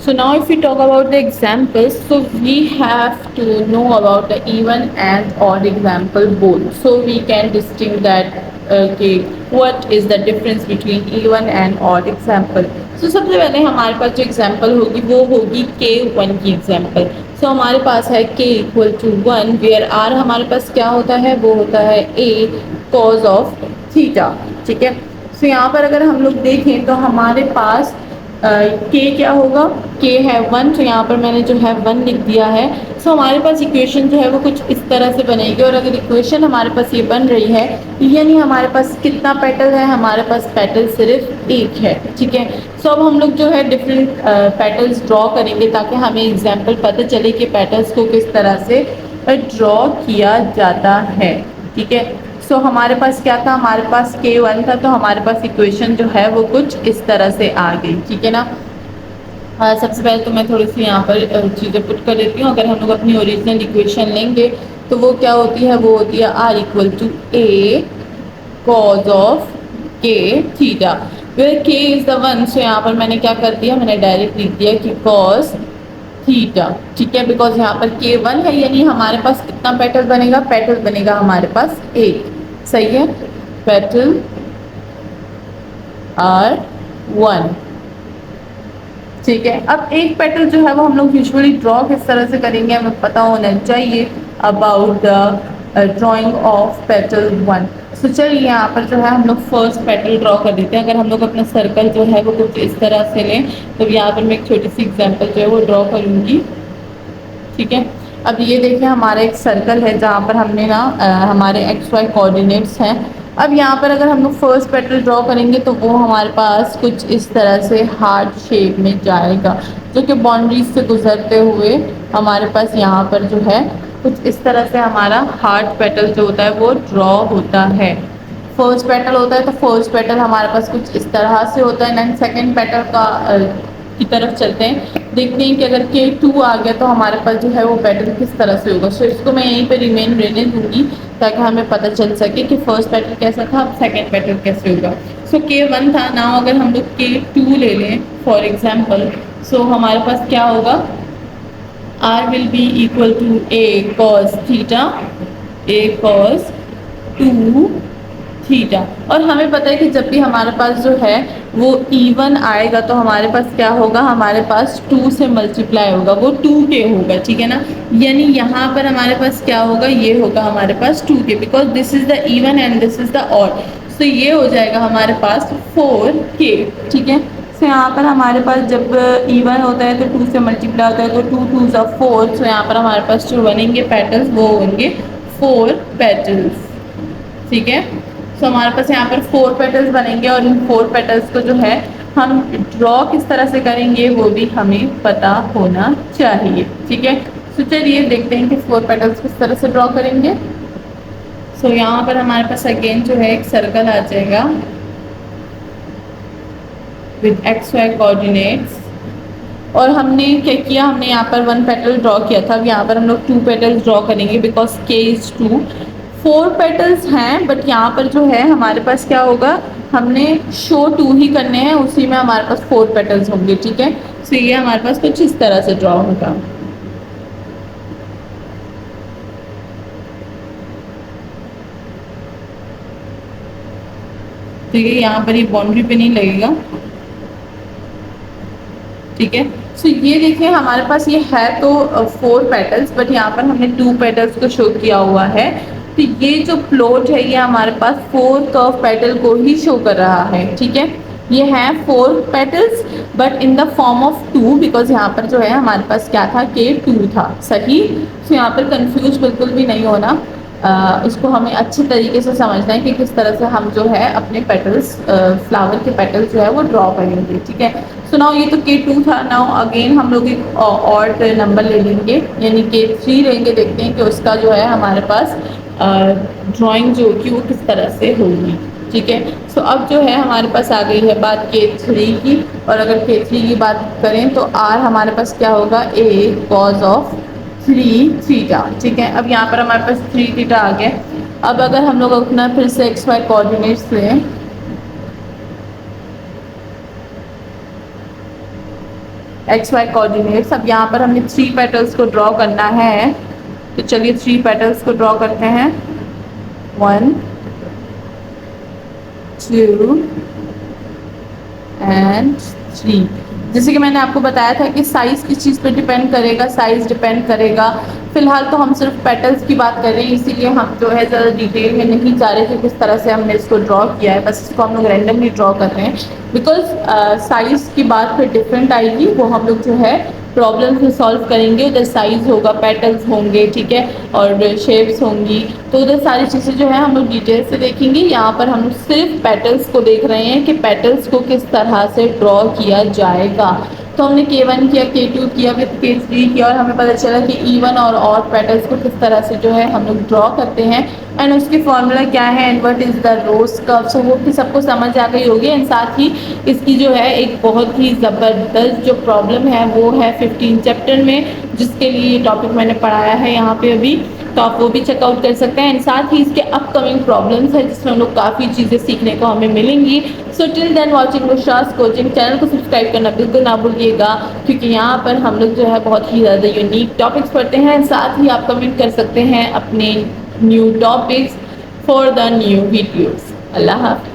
So now if we talk about the examples, so we have to know about the even and odd example both. So we can distinguish that okay, what is the difference between even and odd example. So सबसे पहले हमारे पास जो example होगी वो होगी k1 की example. So हमारे पास है k equal to 1 where r हमारे पास क्या होता है, वो होता है a cos of theta. ठीक है. So यहाँ पर अगर हम लोग देखें तो हमारे पास के क्या होगा, के है 1, तो यहाँ पर मैंने जो है 1 लिख दिया है. सो हमारे पास इक्वेशन जो है वो कुछ इस तरह से बनेगी. और अगर इक्वेशन हमारे पास ये बन रही है यानी हमारे पास कितना पेटल है, हमारे पास पेटल सिर्फ एक है. ठीक है. सो अब हम लोग जो है डिफरेंट पेटल्स ड्रॉ करेंगे ताकि हमें एग्जाम्पल पता चले कि पेटल्स को किस तरह से ड्रॉ किया जाता है. ठीक है. सो हमारे पास क्या था, हमारे पास k1 था, तो हमारे पास इक्वेशन जो है वो कुछ इस तरह से आ गई. ठीक है ना. सबसे पहले तो मैं थोड़ी सी यहाँ पर चीज़ें पुट कर देती हूँ. अगर हम लोग अपनी ओरिजिनल इक्वेशन लेंगे तो वो क्या होती है, वो होती है r equal to a cos of k theta where k is the 1. So यहाँ पर मैंने क्या कर दिया, मैंने डायरेक्ट लिख दिया कि cos थीटा. ठीक है. बिकॉज यहाँ पर k1 है यानी हमारे पास कितना पेटल बनेगा, पेटल बनेगा हमारे पास एक. सही है. Petal are 1. ठीक है. अब एक पेटल जो है वो हम लोग यूजुअली ड्रॉ किस तरह से करेंगे, हमें पता होना चाहिए about the drying of petal 1. सो चलिए यहाँ पर जो है हम लोग फर्स्ट पेटल ड्रॉ कर देते हैं. अगर हम लोग अपना सर्कल जो है वो कुछ इस तरह से लें तो यहाँ पर मैं एक छोटी सी एग्जांपल जो है वो ड्रॉ करूँगी. ठीक है. अब ये देखिए हमारा एक सर्कल है जहाँ पर हमने ना हमारे एक्स वाई कोऑर्डिनेट्स हैं. अब यहाँ पर अगर हम लोग फर्स्ट पेटल ड्रॉ करेंगे तो वो हमारे पास कुछ इस तरह से हार्ट शेप में जाएगा जो कि बाउंड्रीज से गुजरते हुए हमारे पास यहाँ पर जो है कुछ इस तरह से हमारा हार्ट पेटल जो होता है वो ड्रॉ होता है. फर्स्ट पेटल होता है तो फर्स्ट पेटल हमारे पास कुछ इस तरह से होता है. एंड सेकंड पेटल का की तरफ चलते हैं, देखते हैं कि अगर K2 आ गया तो हमारे पास जो है वो पेटल किस तरह से होगा. सो इसको मैं यहीं पे रिमेन रहने दूंगी ताकि हमें पता चल सके कि फर्स्ट पेटल कैसा था, अब सेकंड पेटल कैसे होगा. सो K1 था. नाउ अगर हम लोग K2 ले लें फॉर एग्जांपल, सो हमारे पास क्या होगा, R will be equal to A cos theta, A cos 2 theta. और हमें पता है कि जब भी हमारे पास जो है वो इवन आएगा तो हमारे पास क्या होगा, हमारे पास 2 से मल्टीप्लाई होगा, वो 2k होगा. ठीक है ना. यानी यहाँ पर हमारे पास क्या होगा, ये होगा हमारे पास 2k because this is the even and this is the odd. तो ये हो जाएगा हमारे पास 4k. ठीक है. तो यहाँ पर हमारे पास जब इवन होता है तो 2 से मल्टीप्लाई होता है तो 2 2 ज़ा 4. तो यहाँ पर हमारे पास जो बनेंगे पेटल्स वो होंगे 4 पेटल्स. ठीक है. तो हमारे पास यहाँ पर 4 पेटल्स बनेंगे और इन 4 पेटल्स को जो है हम ड्रॉ किस तरह से करेंगे वो भी हमें पता होना चाहिए. ठीक है. तो चलिए देखते हैं कि 4 पेटल्स किस तरह से ड्रॉ करेंगे. सो यहाँ पर हमारे पास अगेन जो है एक सर्कल आ जाएगा विद एक्स वाई कोऑर्डिनेट्स. और हमने क्या किया, हमने यहाँ पर 1 पेटल ड्रॉ किया था. अब यहाँ पर हम लोग 2 पेटल्स ड्रॉ करेंगे बिकॉज k इज 2. 4 पेटल्स हैं बट यहाँ पर जो है हमारे पास क्या होगा, हमने शो 2 ही करने हैं, उसी में हमारे पास 4 पेटल्स होंगे. ठीक है. तो ये हमारे पास कुछ इस तरह से ड्रॉ होगा. ठीक है. यहाँ पर ये बाउंड्री पे नहीं लगेगा. ठीक है. सो ये देखिए हमारे पास ये है तो 4 पेटल्स बट यहाँ पर हमने 2 पेटल्स को शो किया हुआ है. तो ये जो प्लॉट है ये हमारे पास 4 कर्व पेटल को ही शो कर रहा है. ठीक है. ये है 4 petals but in the form of 2 because यहाँ पर जो है हमारे पास क्या था, K2 था. सही. तो यहाँ पर कंफ्यूज बिल्कुल भी नहीं होना. इसको हमें अच्छे तरीके से समझना है कि किस तरह से हम जो है अपने पेटल्स फ्लावर के पेटल्स जो है वो ड्रॉ करेंगे. ठीक है. सो नाउ ये तो K2 था. नाउ अगेन हम लोग एक ऑड नंबर ले लेंगे यानी K3 लेंगे. देखते हैं कि उसका जो है हमारे पास ड्राइंग जो होगी वो किस तरह से होगी. ठीक है. सो अब जो है हमारे पास आ गई है बात K3 की. और अगर K3 की बात करें तो R हमारे पास क्या होगा, A cos ऑफ 3 थीटा. ठीक है. अब यहाँ पर हमारे पास 3 थीटा आ गया. अब अगर हम लोग अपना फिर से एक्स वाई कोऑर्डिनेट्स लें, एक्स वाई कोऑर्डिनेट्स। अब यहाँ पर हमें 3 पेटल्स को ड्रॉ करना है, तो चलिए 3 पेटल्स को ड्रॉ करते हैं। 1 2 एंड 3। जैसे कि मैंने आपको बताया था कि साइज़ किस चीज़ पे डिपेंड करेगा, साइज़ डिपेंड करेगा। फिलहाल तो हम सिर्फ पेटल्स की बात कर रहे हैं, इसीलिए हम जो है ज़्यादा डिटेल में नहीं जा रहे थे किस तरह से हमने इसको ड्रॉ किया है, बस इसको हम लोग रैंडमली ड्रॉ कर रहे हैं। बिकॉज साइज़ की बात फिर डिफरेंट आएगी, वो हम लोग जो है प्रॉब्लम्स में सॉल्व करेंगे। उधर साइज़ होगा, पेटल्स होंगे, ठीक है, और शेप्स होंगी, तो उधर सारी चीज़ें जो है हम लोग डिटेल से देखेंगे। यहाँ पर हम लोग सिर्फ पेटल्स को देख रहे हैं कि पेटल्स को किस तरह से ड्रॉ किया जाएगा। तो हमने K1 किया, K2 किया, फिर K3 किया, और हमें पता चला कि इवन और ऑड पेटल्स को किस तरह से जो है हम लोग ड्रॉ करते हैं, एंड उसकी फॉर्मूला क्या है, and what is the rose curve. So वो भी सबको समझ आ गई होगी। एंड साथ ही इसकी जो है एक बहुत ही ज़बरदस्त जो प्रॉब्लम है वो है 15 चैप्टर में, जिसके लिए ये टॉपिक मैंने पढ़ाया है यहाँ पे अभी, तो आप वो भी चेकआउट कर सकते हैं। एंड साथ ही इसके अपकमिंग प्रॉब्लम्स है जिसमें हम लोग काफ़ी चीज़ें सीखने को हमें मिलेंगी। So till then watching Bushra's coaching, channel को सब्सक्राइब करना बिल्कुल ना भूलिएगा, क्योंकि यहाँ पर हम लोग जो है बहुत ही ज़्यादा यूनिक टॉपिक्स पढ़ते हैं। साथ ही आप कमेंट कर सकते हैं अपने new topics for the new videos. अल्लाह हाफ़िज़।